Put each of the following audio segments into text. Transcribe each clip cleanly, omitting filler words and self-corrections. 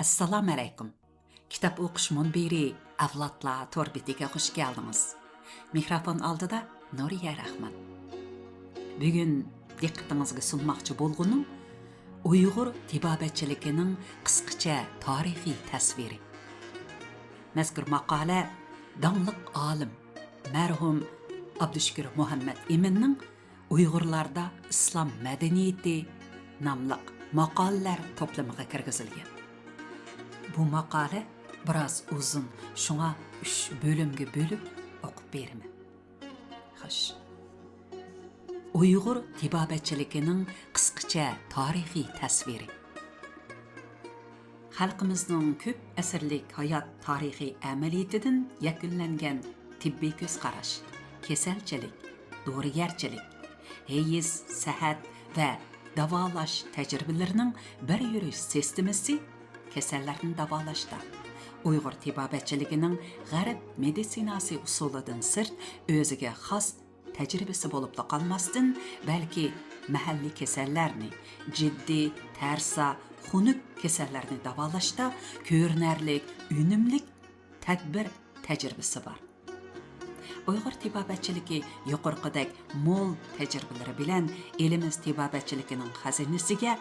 Assalomu alaykum. Kitob o'qish munbiri avlodlar to'rbitiga xush keldingiz. Mikrofon oldida Nuriya Rahman. Bugun diqqatingizga sunmoqchi bo'lganim Uyg'ur tibobatchiligining qisqacha tarixiy tasviri. Mazkur maqola donliq olim marhum Abdushukur Muhammad Eminning Uyg'urlarda islom madaniyati nomli maqolalar to'plamiga kirgizilgan. Bu maqola biroz uzun, shunga 3 bo'limga bo'lib o'qib beraman. Xo'sh. Uyg'ur tibobatchiligining qisqacha tarixiy tasviri. Xalqimizning ko'p asrlik hayot tarixiy amaliyatidan yakunlangan tibbiy ko'z qarash, kasalchilik, dorigarchilik, hayz, sahat va davolash tajribalarining bir yurish sistemasi kasallarni davolashda Uyg'ur tibobatchiligining g'arb meditsinasi usulidan sirt o'ziga xos tajribasi bo'lib qolmasdan, balki mahalliy kasallarni, jiddiy, tarsa, xunuk kasallarni davolashda ko'rinarlik, unumlik tadbir tajribasi bor. Uyg'ur tibobatchiligi yuqorqidek mo'l tajribalari bilan elimiz tibobatchiligining xazinasiga,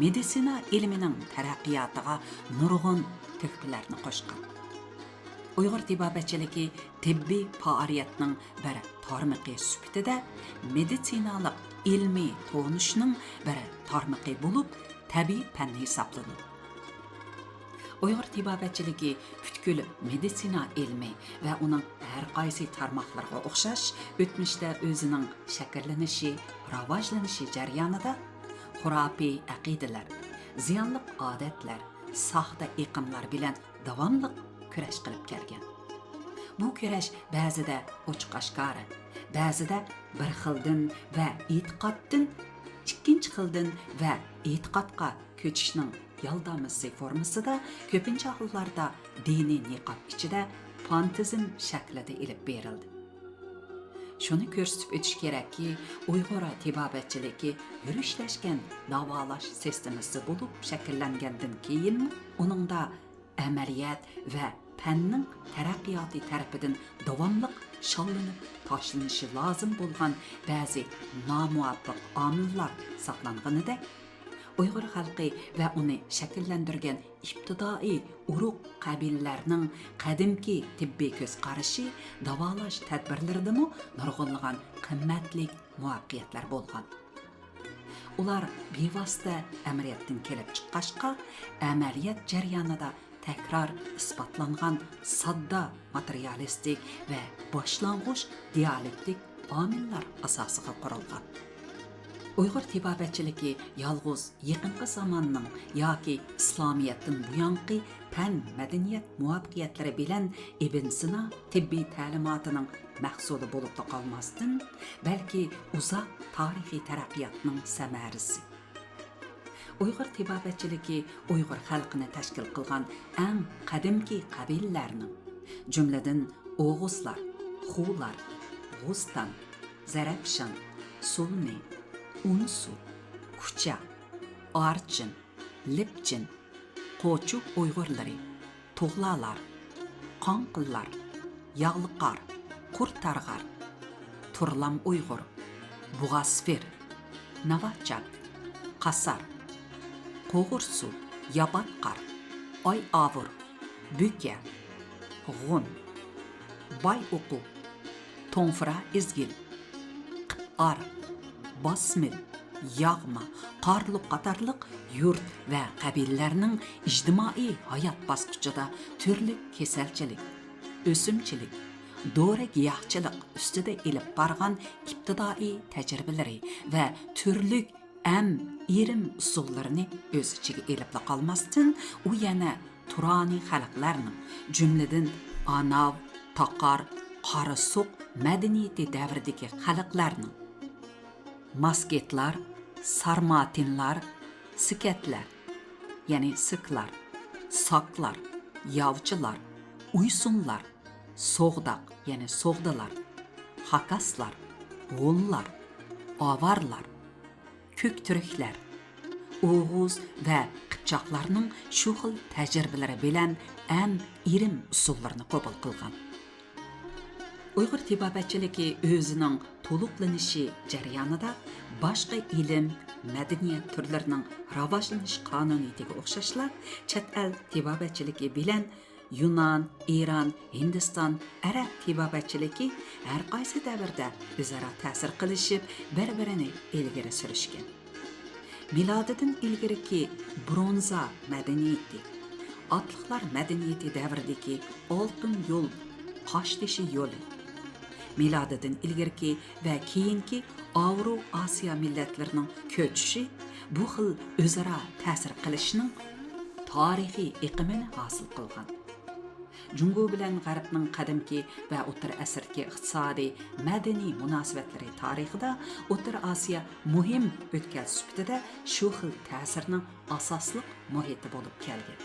meditsina ilmining taraqqiyotiga nurg'un tuhfalarni qo'shgan. Uyg'ur tibobatchiligi tibbiy faoliyatning bir tarmoqi sifatida meditsinalik ilmiy to'nishning bir tarmoqi bo'lib, tabiiy fan hisoblanadi. Uyg'ur tibobatchiligi butkul meditsina ilmi va uning har qaysi tarmoqlarga o'xshash o'tmishda o'zining shakllanishi, rivojlanishi jarayonida xurafiy aqidalar, ziyonli odatlar, soxta iqimlar bilan davomli kurash qilib kelgan. Bu kurash ba'zida ochiq-oshkora, ba'zida bir xildan va e'tiqoddan ikkinchi xildan va e'tiqodga ko'chishning yaldamasi formasida, ko'pincha hollarda diniy niqob ichida fantazm shaklida ilib berildi. Shuni ko'rsatib o'tish kerakki, Uyg'ur tibobatchiligi yurishlashgan davolash sistemasi bo'lib shakllangandan keyin uningda amaliyat va fanning taraqqiyoti tarafidan davomli shollanib tashlanishi lozim bo'lgan ba'zi nomuvofiq omillar saqlanganidek, Uyg'ur xalqi va uni shakllantirgan ibtidoiy urug' qabilalarning qadimki tibbiy ko'z qarashi davolash tadbirlaridami nurg'unlagan qimmatli muvaffaqiyatlar bo'lgan. Ular bevosita amaliyotdan kelib chiqqachqa, amaliyot jarayonida takror isbotlangan sodda materialistik va boshlang'ich dialektik omillar asosiga qurilgan. Uyg'ur tibobatchiligi yolg'iz yaqinqi zamonning yoki islomiyatdan buyanqi fan madaniyat muvaffaqiyatlari bilan Ibn Sino tibbiy ta'limotining mahsuli bo'lib qolmasdan, balki uzoq tarixiy taraqqiyotning samarasi. Uyg'ur tibobatchiligi Uyg'ur xalqini tashkil qilgan eng qadimki qabilalarning, jumladan O'g'uzlar, Xular, G'ustan, Zarafshan, Sulmi, Unsu, Kucha, Archin, Lipchin, Qo'chuq Uyg'urlari, Tug'lalar, Qonqillar, Yog'liqar, Qurtarg'ar, Turlam Uyg'ur, Bug'asfir, Navachak, Qasar, Qo'g'irsu, Yabatqar, Oy Avur, Buka, G'un, Bay O'qu, To'nfira Izgil, Qip'ar, Basmil, Yag'ma, Qarluq qatorliq yurt va qabilalarning ijtimoiy hayot bosqichida turli kasalchilik, o'simchilik, dori giyohchilik ustida ilib borgan ibtidoiy tajribalari va turli irim usullarini o'z ichiga ilib qolmasdan, u yana turoniy xalqlarning, jumladan Anav, Taqar, Qarasuq madaniyati davridagi xalqlarning, Masketlar, Sarmatinlar, Sikatlar, ya'ni Siklar, Saklar, Yavchilar, Uysunlar, So'g'daq, ya'ni So'g'dalar, Hakaslar, G'unlar, Avarlar, Ko'kturklar, O'g'uz va qıpçaqlarning shu xil tajribalari bilan ən irim usullarını qabul qilgan. Uyghur tibobatchiligi o'zining to'liqlanishi jarayonida boshqa ilm, madaniyat turlarining rivojlanish qonuniyatiga o'xshashla chet el tibobatchiligi bilan Yunan, İran, Hindiston, Arab tibobatchiligi har qaysi davrda o'zaro ta'sir qilishib, bir-birini ilgari surishgan. Milodidan ilgariki bronza madaniyati, otliqlar madaniyati davridagi oltin yo'l, qoshtishi yo'li, milodidan ilgariki va keyingi Avro-Osiyo millatlarining ko'chishi bu xil o'zaro ta'sir qilishining tarixiy iqimini hosil qilgan. Jungo bilan G'arbning qadimki va o'rta asrki iqtisodiy, madaniy munosabatlari tarixida O'rta Osiyo muhim o'tgan sifatida shu xil ta'sirning asosli muhiti bo'lib kelgan.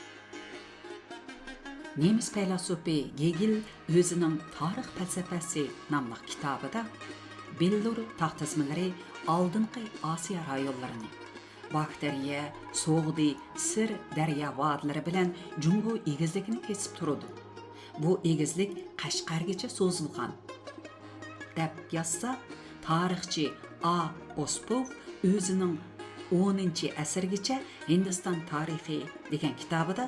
Nemis filosofi Hegel o'zining Tarix falsafasi nomli kitobida Bellur taxtazmalari oldingi Osiyo rayonlarini bakteriya, so'g'di, sir daryo vodilari bilan Jungo egizligini kesib turadi. Bu egizlik Qashqargacha so'zilgan deb yozsa, tarixchi A. Ospov o'zining 10-asrgacha Hindiston tarixi degan kitobida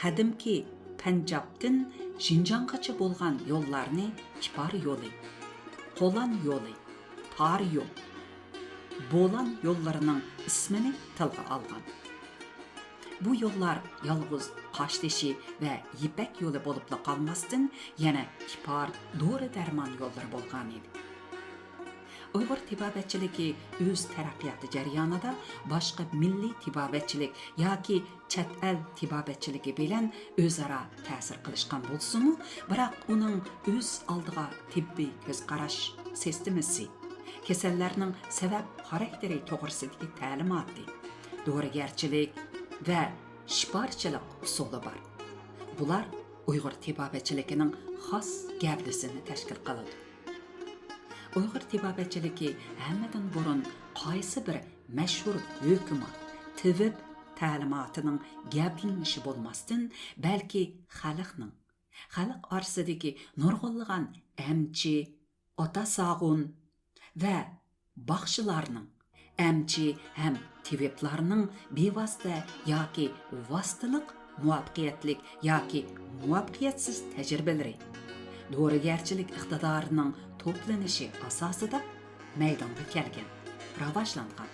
qadimki Panjobdan Shinjongacha bo'lgan yo'llarni Kipar yo'li, Qo'lan yo'li, Tar yo'l, Bo'lan yo'llarining ismini tilga olgan. Bu yo'llar yolg'iz Qoshtishi va Yipak yo'li bo'lib qolmasdan yana Kipar, Dori darmon yo'llari bo'lgan edi. Uyg'ur tibobatchiligi o'z taraqqiyoti jarayonida boshqa milliy tibobatchilik yoki chet el tibobatchiligi bilan o'zaro ta'sir qilishgan bo'lsa-mu, biroq uning o'z oldiga tibbiy ko'z qarash sistemasi, kasallarning sabab xarakteri to'g'risidagi ta'limoti, dorigarchilik va shifochilik usuli bor. Bular Uyg'ur tibobatchiligining xos gavdasini tashkil qiladi. Uyg'ur tibobatchiligi hammadan burun qaysi bir mashhur hukumat, tibib ta'limotining gavdlanishi bo'lmasdan, balki xalq orasidagi nurg'unlagan amchi, ota sog'un va baxshilarning amchi ham tibiblarning bevosita yoki vositalik muvaffaqiyatlik yoki muvaffaqiyatsiz tajribalari, dorigarchilik iqtidorining to'planishi asosida maydonga kelgan, rivojlangan.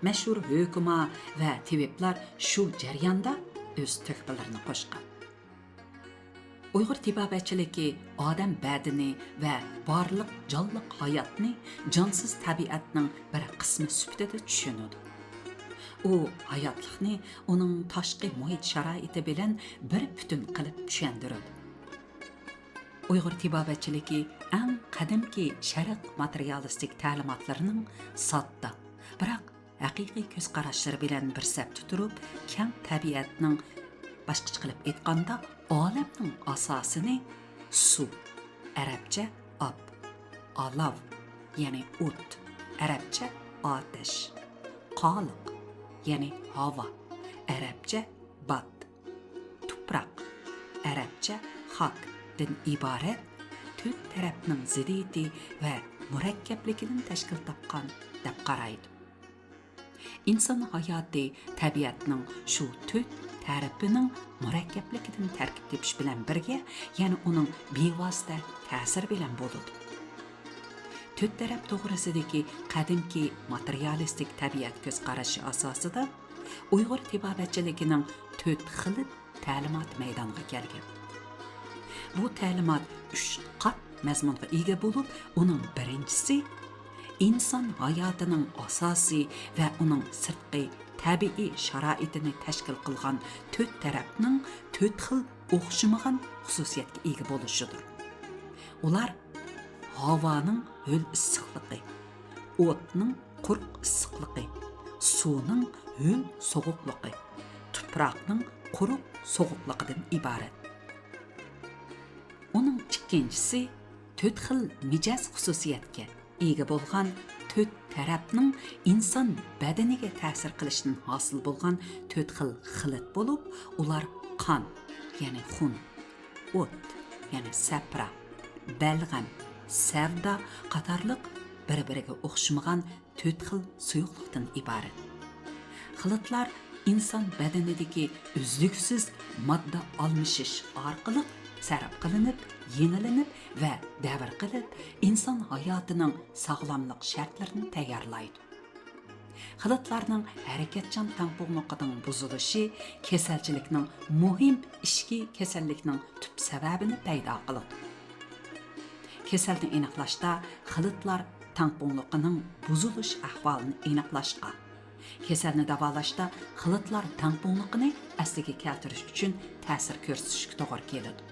Mashhur hukumat va tibiblar shu jarayonda o'z tuhfalarini qo'shgan. Uyg'ur tibobatchiligi odam badini va barliq jonliq hayotni jonsiz tabiatning bir qismi sifatida tushunadi. U hayotlikni uning tashqi muhit sharoiti bilan bir butun qilib tushundiradi. Uyg'ur tibobatchiligi eng qadimki sharq materialistik ta'limotlarining sodda, biroq haqiqiy ko'z qarashlari bilan bir sapda turib, keng tabiatning boshqacha qilib aytganda olamning asosini suv, arabcha ob, olav, ya'ni o't, arabcha otash, qoliq, ya'ni havo, arabcha bat, tuproq, arabcha haq dan iborat to'rt tarafning ziddiyati va murakkabligidan tashkil topgan deb qaraydi. Inson hayoti tabiatning shu to'rt tarafining murakkabligidan tarkib tepish bilan birga, yana uning bevosita ta'sir bilan bo'ladi. To'rt taraf to'g'risidagi qadimki materialistik tabiat ko'z qarashi asosida Uyg'ur tibobatchiligining to'rt xil ta'limot maydonga kelgan. Bu ta'limot 3 qat mazmunga ega bo'lib, uning birinchisi inson hayotining asosiy va uning sirtqi tabiiy sharoitini tashkil qilgan to'rt tarafning to'rt xil o'xshamagan xususiyatga ega bo'lishidir. Ular havoning ho'l issiqligi, o'tning quruq issiqligi, suvning ho'l sovuqligi, tuproqning quruq sovuqligidan iborat. Uning ikkinchisi to'rt xil mijoz xususiyatga ega bo'lgan to'rt tarafning inson badaniga ta'sir qilishdan hosil bo'lgan to'rt xil xilit bo'lib, ular qon, ya'ni xun, o't, ya'ni sapra, balg'am, savda qatorliq bir-biriga o'xshamagan to'rt xil suyuqlikdan iborat. Xilitlar inson badanidagi uzluksiz modda almashish orqali sarf qilinib, yengilinib va davr qilib, inson hayotining sog'lomlik shartlarini tayyorlaydi. Xilitlarning harakatchan tangpungligining buzilishi kasalchilikning muhim ishki kasallikning tub sababini paydo qiladi. Kasalni aniqlashda xilitlar tangpungligining buzilish ahvolini aniqlashga, kasalni davolashda xilitlar tangpunligini asliga keltirish uchun ta'sir ko'rsatishga to'g'ri keladi.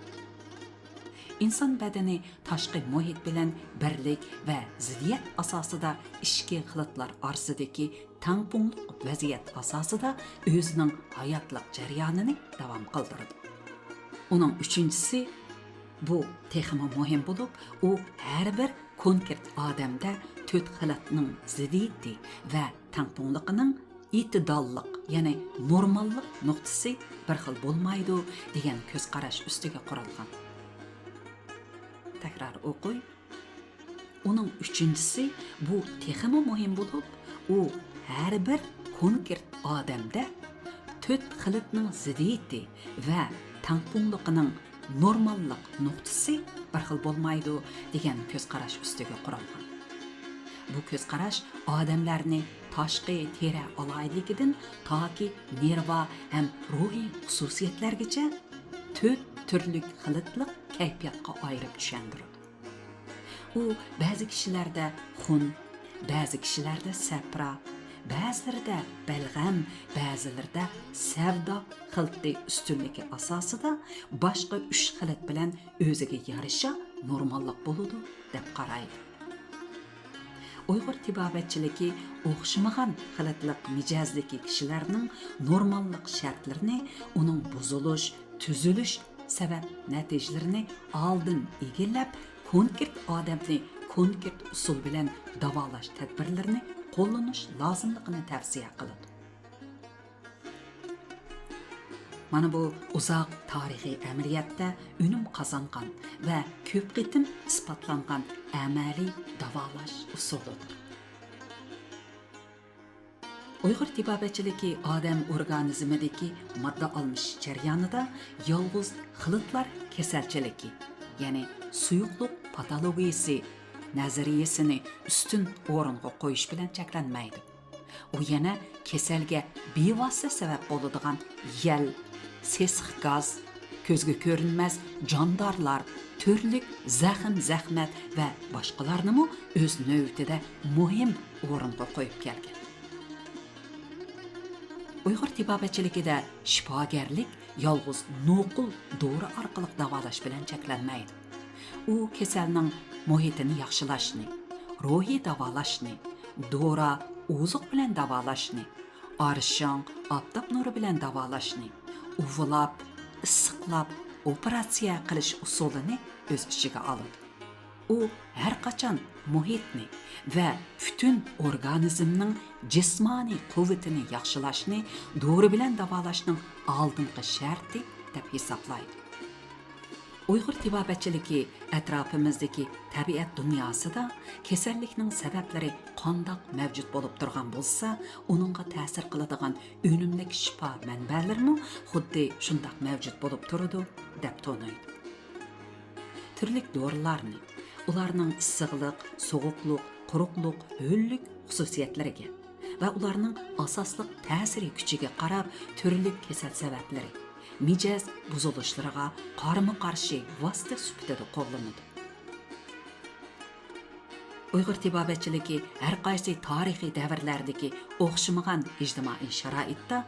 İnson badani tashqi muhit bilan birlik va ziddiyat asosida ishki xilitlar orasidagi tangpungliq vaziyat asosida o'zining hayotlik jarayonini davom qildiradi. Uning uchinchisi bu texmi muhim bo'lib, u har bir konkret odamda to'rt xilitning ziddiyati va tangpungligining itidollik, ya'ni normallik nuqtasi bir xil bo'lmaydi degan ko'z qarash ustiga qurilgan. Tekrar o'qiy. Uning uchinchisi bu texmi muhim bo'lib, u har bir konkret odamda to'rt xilitning ziddiyati va tangpungligining normallik nuqtasi bir xil bo'lmaydi degan ko'z qarash ustiga qurilgan. Bu ko'z qarash odamlarni tashqi teri aloyligidan toki nerva ham ruhiy xususiyatlargacha to'rt turli xilitlik kayfiyatga ayirib tushundiradi. U ba'zi kishilarda xun, ba'zi kishilarda sapra, ba'zilarida balg'am, ba'zilarida savdo xilti ustunligi asosida boshqa 3 xilit bilan o'ziga yarasha normallik bo'ladi deb qaraydi. Uyg'ur tibobatchiligi o'xshamagan xilitlik mijozligi kishilarning normallik shartlarini, uning buzilish, tuzilish sabab natijalarini oldin egallab, konkret odamni konkret usul bilan davolash tadbirlarini qo'llanish lozimligini tavsiya qiladi. Mana bu uzoq tarixiy amaliyotda unum qozongan va ko'p qitim isbotlangan amaliy davolash usulidir. Uyg'ur tibobatchiligi odam organizmidagi modda almish jarayonida yolg'iz xilitlar kasalchiligi, ya'ni suyuqlik patologiyasi nazariyasini ustun o'ringa qo'yish bilan cheklanmaydi. U yana kasalga bevosita sabab bo'ladigan yal, sesiq gaz, ko'zga ko'rinmas jondorlar, turli zaxmat va boshqalarni o'z navbatida muhim o'ringa qo'yib kelgan. Uyg'ur tibobatchiligida shifogarlik yolg'iz nuqul dori orqali davolash bilan cheklanmaydi. U kasalning muhitini yaxshilashni, ruhiy davolashni, dora oziq bilan davolashni, arishon, oftob nuri bilan davolashni, uvlab, issiqlab operatsiya qilish usulini o'z ichiga oladi. U har qachon muhitni va butun organizmning jismoniy quvvatini yaxshilashni dori bilan davolashning oldingi sharti deb hisoblaydi. Uyg'ur tibobatchiligi atrofimizdagi tabiat dunyosida kasallikning sabablari qandoq mavjud bo'lib turgan bo'lsa, uningga ta'sir qiladigan unumli shifo manbalarimi xuddi shundoq mavjud bo'lib turadi deb to'naydi. Turli dorilarni, ularning issiqlik, sovuqlik, quruqlik, ho'llik xususiyatlariga va ularning asosli ta'siri kuchiga qarab turli kasal sabablari, mijoz buzilishlariga qarama-qarshi vosita sifatida qo'llanadi. Uyg'ur tibobatchiligi har qaysi tarixiy davrlardagi o'xshamagan ijtimoiy sharoitda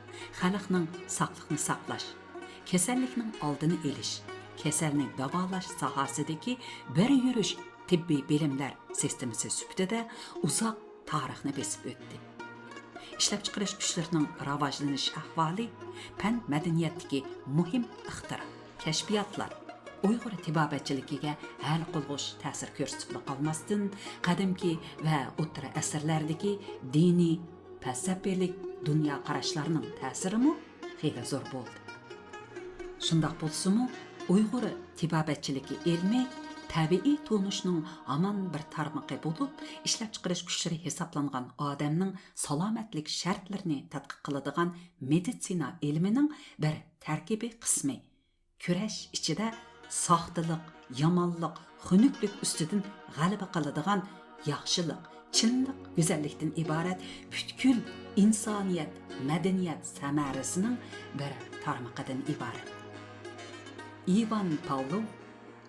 xalqning sog'liqni saqlash, kasallikning oldini olish, kasalni davolash sohasidagi bir yurish tibbiy bilimlar sistemasi sifatida uzoq tarixni besib o'tdi. Ishlab chiqarish kuchlarining rivojlanish ahvoli, fan madaniyatdagi muhim ixtiro, kashfiyotlar, Uyg'ur tibobatchiligiga hal qilg'ush ta'sir ko'rsatib qolmasdan qadimki va o'rta asrlardagi diniy falsafalik dunyo qarashlarining ta'sirimi xeyli zo'r bo'ldi. Shundoq bo'lsa-mu, Uyg'ur tibobatchiligi ilmi tabiiy tonishning aman bir tarmoqi bo'lib, ishlab chiqarish kuchlari hisoblangan odamning salomatlik shartlarini tadqiq qiladigan meditsina ilmining bir tarkibiy qismi. Kurash ichida soxtalik, yomonlik, xunuklik ustidan g'alaba qiladigan yaxshilik, chinlik, go'zallikdan iborat butkul insoniyat, madaniyat samarasining bir tarmoqidan iborat. Ivan Pavlov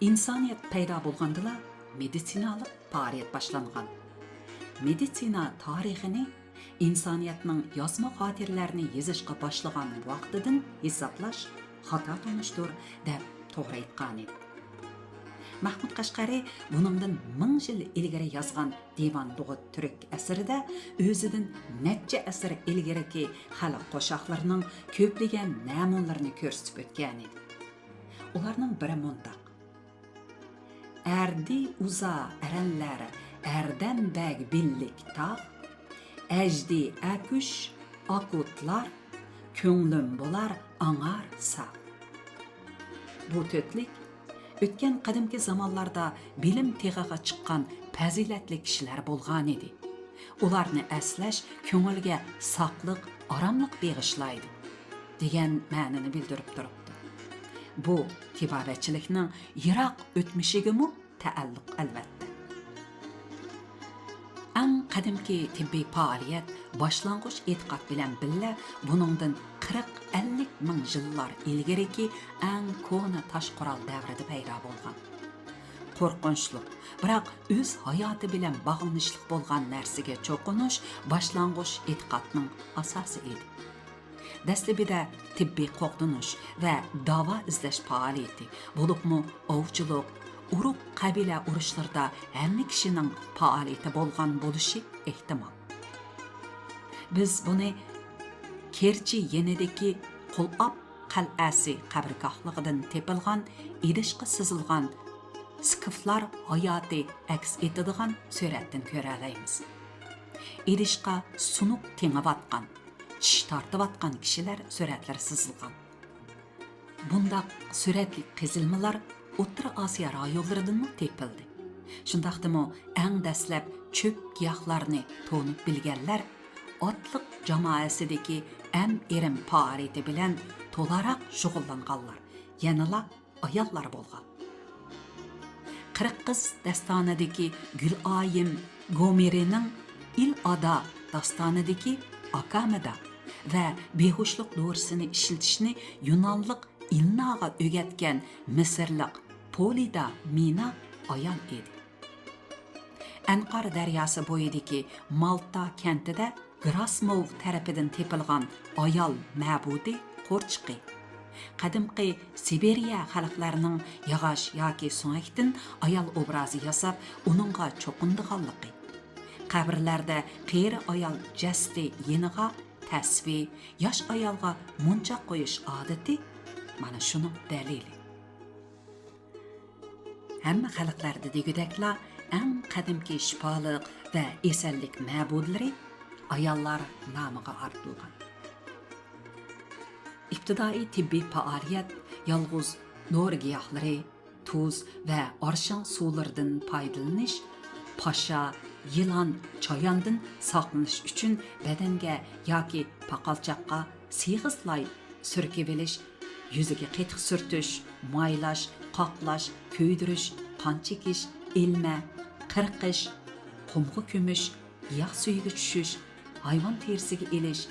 insoniyat paydo bo'lgandila meditsinalik faoliyat boshlangan. Meditsina tarixini insoniyatning yozma xotiralarini yozishga boshlagan vaqtidan hisoblash xato tanishdir deb to'g'ri aytgan edi. Mahmud Qashqari buningdan 1000 yil ilgari yozgan Divan Lug'at Turk asrida o'zidan necha asr ilgariki xalq qo'shoqlarining ko'plagan namunalarini ko'rsatib o'tgan edi. Ularning biri mundaq: Erdi uza erenler erden beg billik tağ, ejdi akuş akutlar, könglim bolar anar sağ. Bu tötlik, ötken qadimki zamanlarda bilim teğaga çıqqan faziletli kişiler bolgan edi. Ularni eslash köngilge saqlıq, aramlıq beg'ishlaydi degan ma'nini bildirib turibdi. Bu tibobatchilikning yiroq o'tmishiga-mu taalluq albatta. Eng qadimki tibbiy faoliyat boshlang'ich e'tiqod bilan billa buningdan 40-50 ming yillar ilgariki eng ko'na tosh qurol davrida paydo bo'lgan. Qo'rqinchli, biroq o'z hayoti bilan bog'lanishlik bo'lgan narsaga cho'qinish boshlang'ich e'tiqodning asosi edi. Dastlabida tibbiy qo'g'dinish va davo izlash faoliyati, bo'libmi ovchilik, urug' qabila urushlarida hamma kishining faoliyati bo'lgan bo'lishi ehtimol. Biz buni Kerchi yenidagi Qul'ab qal'asi qabrgohligidan tepilgan, idishqa sizilgan skiflar hayoti aks etadigan suratdan ko'ra olamiz. Idishqa sunuq tengavatgan, tish tortivatgan kishilar suratlari sızılgan. Bundaq suratli qizilmalar O'rta Osiyo rayonlaridan tepildi. Shundaqdimi eng dastlab cho'p giyohlarni to'nib bilganlar otliq jamoasidagi erim faoliyati bilan to'laroq shug'ullanganlar, yanala ayollar bo'lgan. Qirqiz dastonidagi Gulayim Gomerining Il-Ada dastonidagi Akamada va behushlik do'risini ishlatishni Yunonlik Ilnaga o'rgatgan Misrlik Polida Mina ayol edi. Anqar daryosi bo'yidagi Malta kentida Grasmov tarafidan tepilgan ayol ma'budi qo'rchiqi. Qadimqi Siberiya xalqlarining yog'och yoki so'ngakdan ayol obrazi yasab, uningga cho'qindiganligi. Qabrlarda qeri ayol jasdi yeniga tasvi, yosh ayolga munchoq qo'yish odati mana shuning dalili. Hamma xalqlarda degudakla eng qadimki shifoliq va esallik ma'budlari ayollar nomiga artilgan. İbtidai tibbiy faoliyat yolg'iz dori giyohlari, tuz va orshan suvlaridan foydalanish, pasha, yılan, choyondan saqlanish uchun badanga yoki paqalchoqqa sig'izlay surkib olish, yuziga qetiq surtish, maylash, qoqlash, ko'ydirish, qon chekish, ilma, qirqish, qumga ko'mish, giyoh suyiga tushish, hayvon terisiga elish,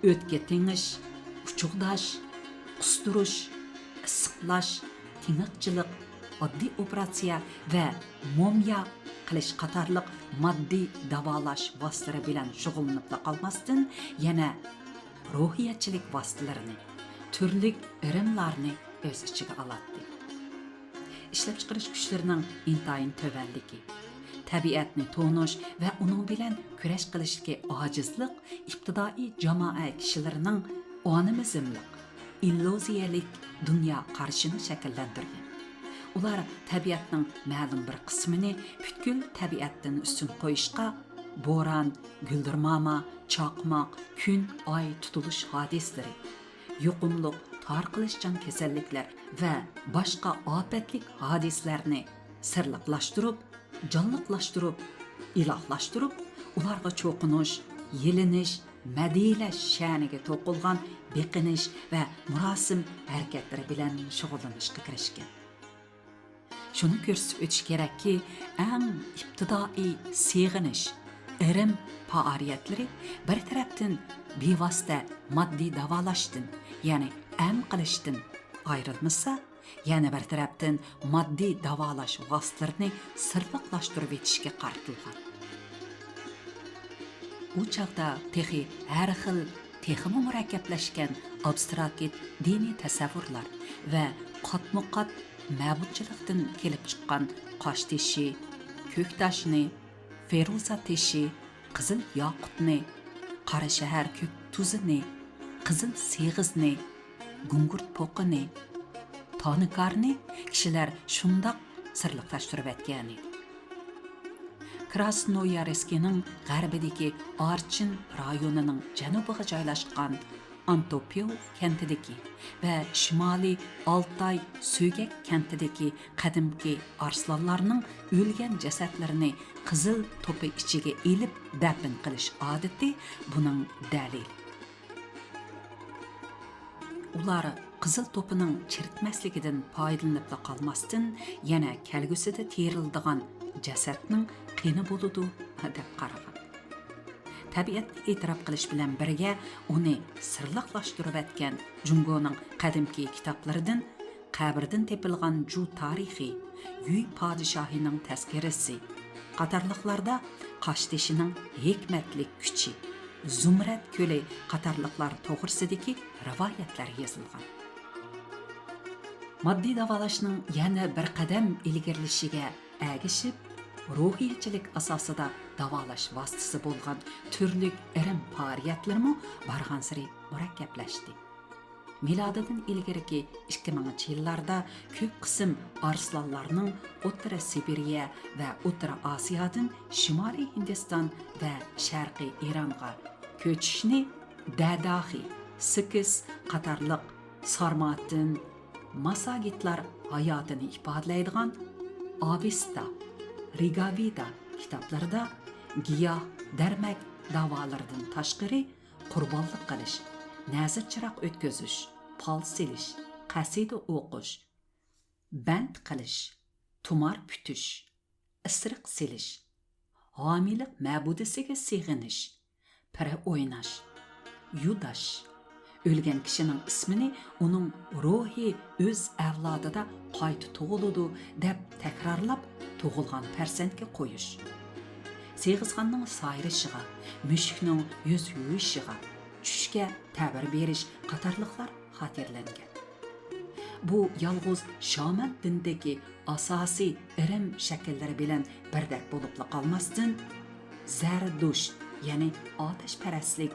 o'tga tengish, uchuqdash, qustirish, issiqlash, tiniqchilik, oddiy operatsiya va momiya qilish qatorliq moddiy davolash vositalari bilan shug'ullanib qolmasdan yana ruhiyatchilik vositalarini, turli irimlarni o'z ichiga oladi. Ishlab chiqarish kuchlarining intayin tovanligi, tabiatni to'nish va uning bilan kurash qilishga ojizlik ibtidoiy jamoa kishilarining animizmlik, illuziyalik dunyo qarashini shakllantirgan. Ular tabiatning ma'lum bir qismini butkul tabiatdan ustun qo'yishga bo'ron, guldirmama, chaqmoq, kun, oy tutilish hodislari, yuqumliq tarqalishchan kasalliklar va boshqa ofatlik hodislarni sirliqlashtirib, jonliqlashtirib, ilohlashtirib, ularga cho'qinish, yelinish, madiylash sha'niga to'qilgan beqinish va murosim harakatlari bilan shug'ullanishga kirishgan. Shuni ko'rsatib o'tish kerakki, eng ibtidoiy seg'inish, irim faoliyatlari bir tarafdan bevosita moddiy davolashdan, ya'ni am qilishdan ayrilmasa, yana bir tarafdan moddiy davolash vositalarini sirliqlashtirib etishga qaratilgan. U chaqda texi har xil texmi murakkablashgan abstrakt diniy tasavvurlar va qatma-qat ma'budchilikdan kelib chiqqan qosh teshi, ko'k toshni, feruza teshi, qizil yoqutni, qora shahar ko'k tuzini, qizil seg'izni, gungurt po'qini, tonikarni kishilar shundoq sirliqlashtirib aytgan edi. Krasnoyarskning g'arbidagi Archin rayonining janubiga joylashgan Antopio kentidagi va shimoliy Altay So'gak kentidagi qadimgi arslanlarning o'lgan jasadlarini qizil to'pi ichiga elib dafn qilish odati buning dalili. Ular qizil to'pining chiritmasligidan foydalanib qolmasdan yana kelgusida terildigan jasadning qini bo'ludi deb qaragan. Tabiatni e'tirof qilish bilan birga uni sirliqlashtirib atgan Jungoning qadimki kitoblaridan qabrdan tepilgan ju tarixiy Yuy podshohining tazkirasi qatorliqlarda Qoshteshining hikmatli kuchi, Zumrad ko'li qatorliqlar to'g'risidagi rivoyatlar yozilgan. Moddiy davolashning yana bir qadam ilgarilishiga agishib, ruhiyatchilik asosida davolash vositasi bo'lgan turli irim faoliyatlarmi bargan sari murakkablashdi. Milodidan ilgariki 2000-yillarda ko'p qism arslanlarning O'rta Sibiriya va O'rta Osiyodan Shimoliy Hindiston va Sharqiy Eronga ko'chishni Dadahi, Sikiz qatorliq Sarmatin, Masagitlar hayotini ifodalaydigan Avesta, Rigaveda kitoblarida giyoh, darmak davolaridan tashqari qurbonlik qilish, nazr chiroq o'tkazish, pal silish, qasida o'qish, band qilish, tumar putish, isriq silish, homilik ma'budasiga sig'inish, pira o'ynash, yudash, o'lgan kishining ismini uning ruhi o'z avlodida qayta tug'iladi deb takrorlab tug'ilgan farzandga qo'yish, seg'izxonning sayrishiga, mushukning yuz yuvishiga, tushga ta'bir berish qatorliqlar xotirlangan. Bu yolg'iz shaman dindagi asosiy irim shakllari bilan birdek bo'lib qolmasdan Zardush, ya'ni otashparastlik,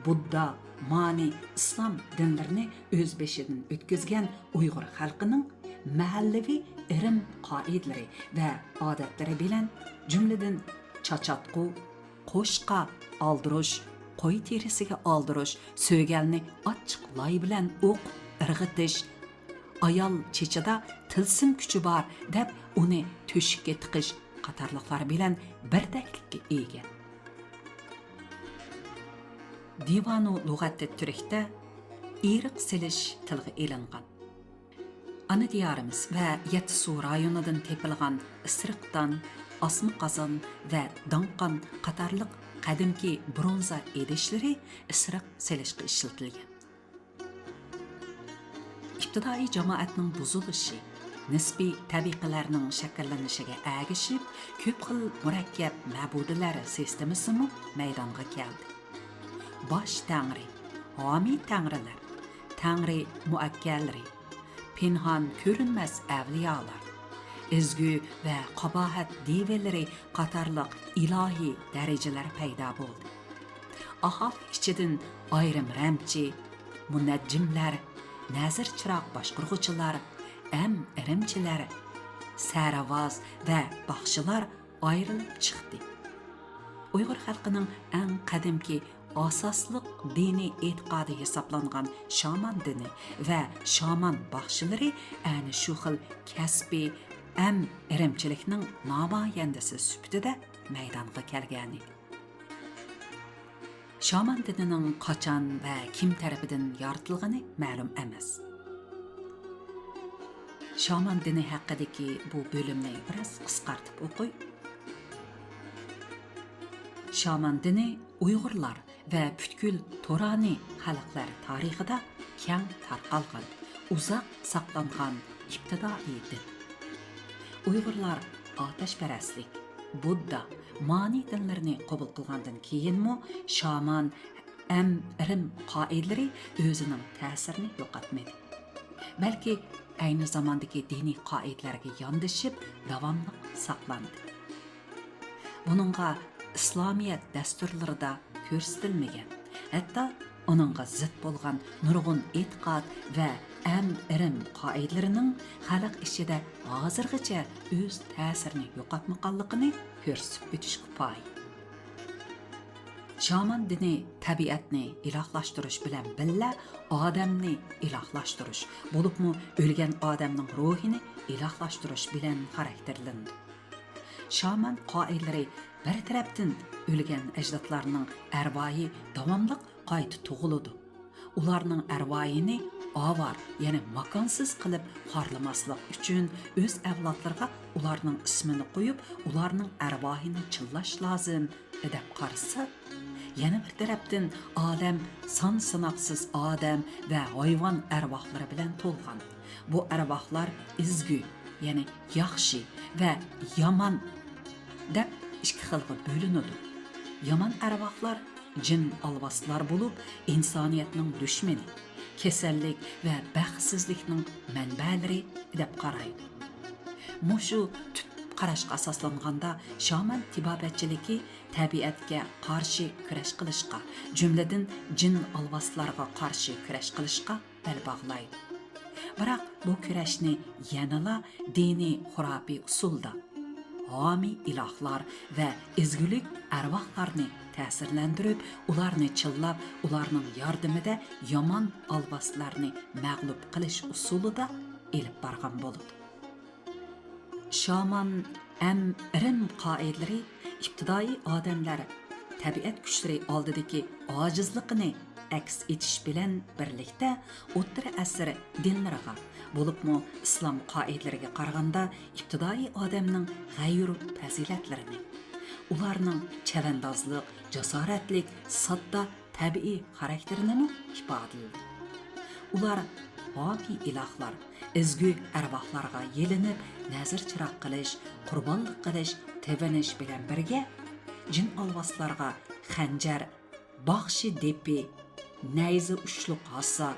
Budda, Mani, islom dinlarini o'z beshidan o'tkazgan Uyg'ur xalqining mahallaviy irim qoidalari va odatlari bilan jumladan chachatqu, qo'shqa aldirish, qo'y terisiga aldirish, so'galni ochiq loy bilan o'q irg'itish, ayol chechida tilsim kuchi bor deb uni to'shikka tiqish qatorliqlar bilan birdaklikka ega. Divanu lug'ati turikda iriq silish tilga elingan. Ana diyorimiz va Yattisu rayonidan tepilgan isriqdan, osmi qozon va donqon qatorliq qadimki bronza idishlari isriq silishga ishlatilgan. İbtidai jamoatning buzilishi, nisbiy tabiqalarning shakllanishiga agishib, ko'p xil murakkab ma'budalar sistemasi maydonga keldi. Bosh tangri, homiy tangrilar, tangri muakkalari, pinhon ko'rinmas avliyolar, ezgu va qabohat develari qatorliq ilohiy darajalar paydo bo'ldi. Aholi ichidan ayrim ramchi, munajjimlar, nazir chiroq boshqurg'uchilar, irimchilari, saravoz va baxshilar ayrilib chiqdi. Uyg'ur xalqining eng qadimki asosliq diniy e'tiqodi hisoblangan shaman dini va shaman baxshilari ana shu xil kasbiy irimchilikning namoyandasi sifatida maydonga kelgan edi. Shaman dinining qachon va kim tarafidan yoritilgani ma'lum emas. Shaman dini haqidagi bu bo'limni biroz qisqartib o'qiy. Shaman dini Uyg'urlar va butkul To'rani xalqlar tarixida keng tarqalgan, uzoq saqlangan ibtidoiy din. Uyg'urlar otashparastlik, Budda, mani dinlarini qabul qilgandan keyinmi shaman irim qoidalari o'zining ta'sirini yo'qotmadi. Balki ayni zamondagi diniy qoidalarga yondashib davomli saqlandi. Buningga İslamiyet dasturlarida ko'rsatilmagan, hatto uningga zid bo'lgan nurg'un e'tiqod va irim qoidalarining xalq ichida hozirgacha o'z ta'sirini yo'qotmaganligini ko'rsatib o'tish kifoya. Shaman dini tabiatni ilohlashtirish bilan birga odamni ilohlashtirish, bo'libmi o'lgan odamning ruhini ilohlashtirish bilan xarakterlandi. Shaman qoidalari bir tarafdan o'lgan ajdodlarning arvohi davomli qayta tug'iladi. Ularning arvohini avar, ya'ni makonsiz qilib xorlamaslik uchun o'z avlodlarga ularning ismini qo'yib, ularning arvohini chillash lozim deb qarasa, yana bir tarafdan olam son sanoqsiz odam va hayvon arvohlari bilan to'lgan. Bu arvohlar izgu, ya'ni yaxshi va yomon deb ikki xilga bo'linadi. Yomon arvohlar jin alvaslar bo'lib, insoniyatning dushmani, kasallik va baxtsizlikning manbalari deb qaraydi. Mushu tub qarashga asoslanganda shaman tibobatchiligi tabiatga qarshi kurash qilishga, jumladan jin alvaslarga qarshi kurash qilishga bel bog'laydi. Biroq bu kurashni yanala diniy xurafiy usulda homiy ilohlar va ezgulik arvohlarni ta'sirlantirib, ularni chillab, ularning yordamida yomon alvaslarni mag'lub qilish usulida elib borgan bo'ladi. Shaman irim qoidalari ibtidoiy odamlar tabiat kuchlari oldidagi ojizligini aks etish bilan birlikda o'rta asr dinlariga, bo'libmi islom qoidalariga qaraganda ibtidoiy odamning g'ayur fazilatlarini, ularning chavandozlik, jasoratlik, sodda tabiiy xarakterini ifodalaydi. Ular homiy ilohlar, ezgu arvohlarga yelinib, nazar chiroq qilish, qurbonlik qilish, tevinish bilan birga jin alvaslarga xanjar, baxshi depi, nayzi ushluq hassa,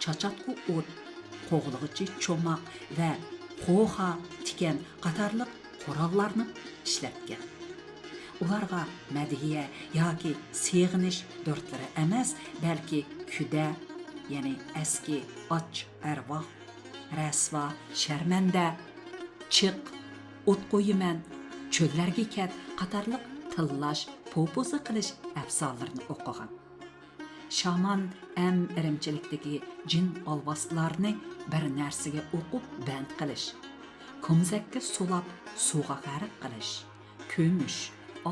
chachatqu o't, qo'g'lig'ichi cho'maq va qo'xa tikan qatorliq qurollarni ishlatgan. Ularga madhiya yoki seg'inish dordlari emas, balki kuda, ya'ni eski och arvoh, rasvo, sharmanda, chiq, o't qo'yiman, cho'llarga ket qatorliq tillash, po'poza qilish afzonlarini o'qigan. Shaman irimchilikdagi jin alvaslarni bir narsaga o'qib band qilish, ko'mzakka sulab suvga g'arq qilish, ko'mish,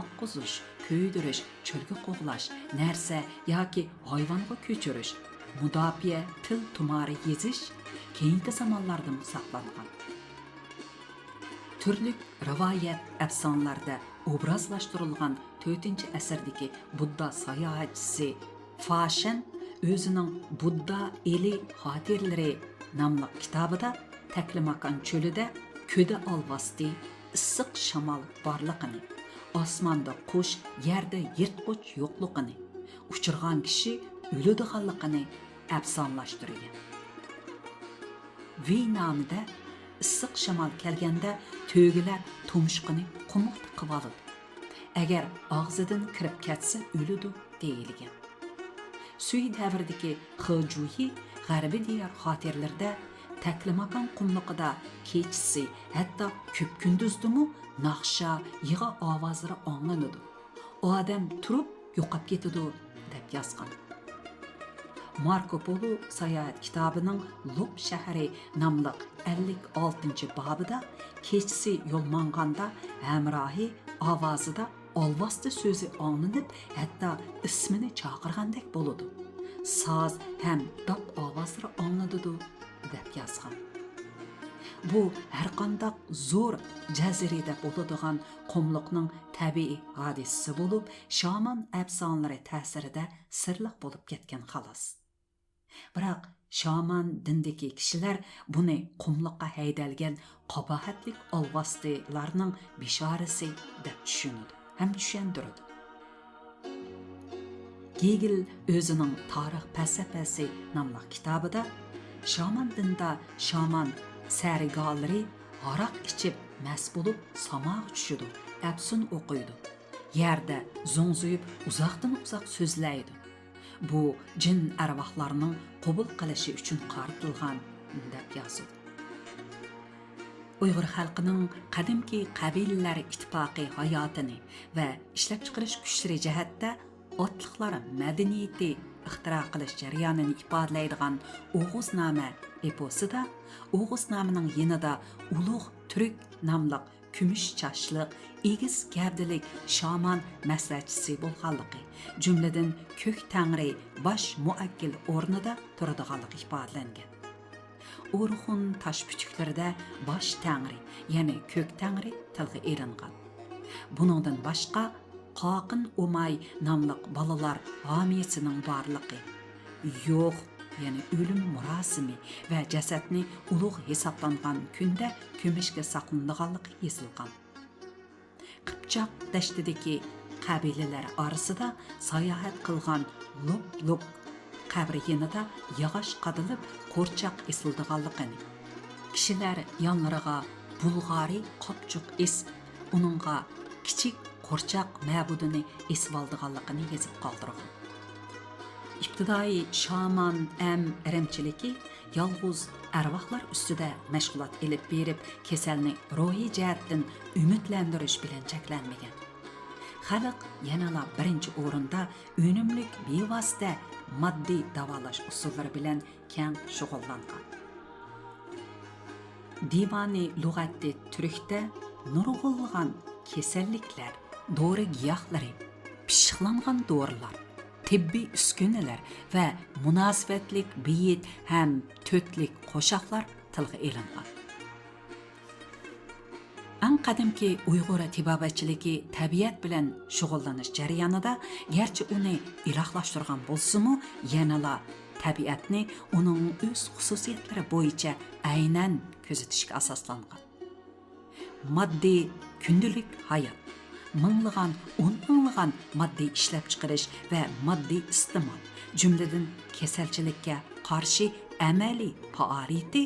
oqqizish, ko'ydirish, cho'lga qo'g'lash, narsa yoki hayvonga ko'chirish, mudofaa til tumari yezish keyingi zamonlarda saqlangan. Turli rivoyat afsonlarda obrazlashtirilgan 4-asrdagi Budda sayohatchisi Fashan o'zining Budda eli xotiralari nomli kitobida Taklimakan cho'lida ko'da alvasti, issiq shamol borligini, osmonda qush, yerda yirtqich yo'qligini, uchirgan kishi o'ladiganligini afsonlashtirgan. Vi nomida issiq shamol kelganda to'gilar tumshqini qumuq tiqib oladi. Agar og'zidan kirib ketsa o'ladi deyilgan. Suy davridagi Xejuyi g'arbiy diyor xotirlarda Təklimakan qumluqida keçisi, hətta köp gündüzdümü naqşa, yığa avazları anlanıdı. O adam turub yo'qab ketidi deb yozgan. Marco Polo sayohat kitobining Lup shahri nomli 56-bobida keçisi yo'l manganda hamrohi ovozida olvosdi so'zi anglanib, hatto ismini chaqirgandek bo'ladi. Soz ham dop ovozlari anglanadi deb yozgan. Bu har qanday zo'r jazirada bo'ladigan qumliqning tabiiy hodisasi bo'lib, shaman afsonalari ta'sirida sirliq bo'lib ketgan xolos. Biroq shaman dindagi kishilar buni qumliqqa haydalgan qabohatlik olvosdilarning bishorasi deb tushunadi ham tushundiradi. Gegel o'zining Tarix falsafasi nomli kitobida shaman dinda shaman sarigalari aroq ichib mast bo'lib samoq tushidi, afsun o'qiydi. Yerda zo'ngzuyib uzoqdan uzoq so'zlaydi. Bu jin arvohlarining qabul qilishi uchun qaratilgan deb yozadi. Uyg'ur xalqining qadimki qabilalar ittifoqi hayotini va ishlab chiqarish kuchlari jihatda otliqlar madaniyati ixtiro qilish jarayonini ifodalaydigan O'g'iznoma eposida O'g'iznamaning yanida ulug' turk nomli kumush chashliq, egiz gavdalik shaman maslahatchisi bo'lganligi, jumladan ko'k tangri bosh muakkil o'rnida turadiganligi ifodalangan. Urxun tosh puchuklarida bosh tangri, ya'ni ko'k tangri tilga eringan. Buningdan boshqa Qoqin Umay nomli balalar homiyasining borligi, yo'q, ya'ni o'lim murosimi va jasadni ulug' hisoblangan kunda ko'mishga saqlanganligi yozilgan. Qipchoq dashtidagi qabilalar orasida sayohat qilgan Lup qabri yanida yog'och qadilib qo'rchoq esildiganligini, kishilar yonlariga bulg'ari qopchuq es, uningga kichik qo'rchoq ma'budini esvaldiganligini yozib qoldirgan. İbtidai shaman irimchiligi yolg'iz arvohlar ustida mashg'ulot elib berib, kasalni ruhiy jihatdan umidlantirish bilan cheklanmagan. Xalq yanala birinchi o'rinda unumlik bevosita moddiy davolash usullari bilan keng shug'ullangan. Divani lug'ati turkda nurg'ulg'an kasalliklar, dori giyohlari, pishiqlangan dorilar, tibbiy uskunalar va munosabatlik biyit ham to'tlik qo'shoqlar tilga ilingan. Eng qadimki Uyg'ur tibobatchiligi tabiat bilan shug'ullanish jarayonida garchi uni ilohlashtirgan bo'lsa-mu, yanala tabiatni uning o'z xususiyatlari bo'yicha aynan kuzatishga asoslangan. Moddiy kundalik hayot, minglagan, o'nminglagan moddiy ishlab chiqarish va moddiy iste'mol, jumladan kasalchilikka qarshi amaliy faoliyati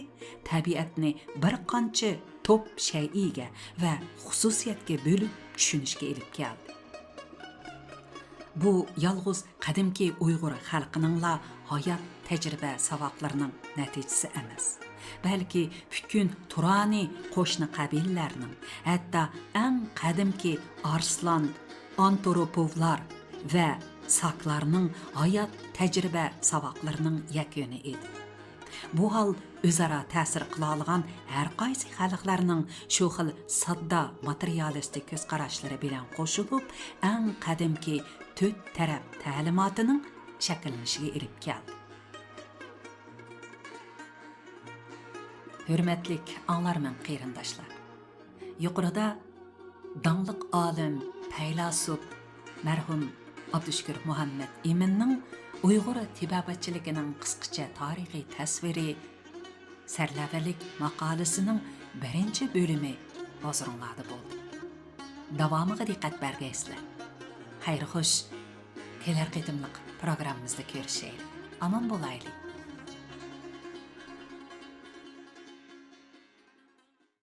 tabiatni bir qancha top shay'iga va xususiyatga bo'lib tushunishga elib keldi. Bu yolg'iz qadimki Uyg'ur xalqining hayot tajriba savoqlarining natijasi emas, balki butun Turani qo'shni qabilalarning, hatto eng qadimki Arslan, antropovlar va saklarning hayot tajriba savoqlarining yakuni edi. Bu hol o'zaro ta'sir qila olgan har qaysi xalqlarning shu xil sodda materialistik ko'z qarashlari bilan qo'shilib, eng qadimki to'rt taraf ta'limotining shakllanishiga erib keldi. Hurmatlik anglarman qarindoshlar. Yuqorida dangliq olim, faylasuf marhum Abdushukur Muhammad Eminning Uyg'ur tibobatchiligining qisqacha tarixiy tasviri sarlavalik maqolasining birinchi bo'limi hozirlarda bo'ldi. Davomiga diqqat bergaysizlar. Xayr xo'sh, kelar qitimliq programmamizda ko'rishaylik. Aman bo'laylik.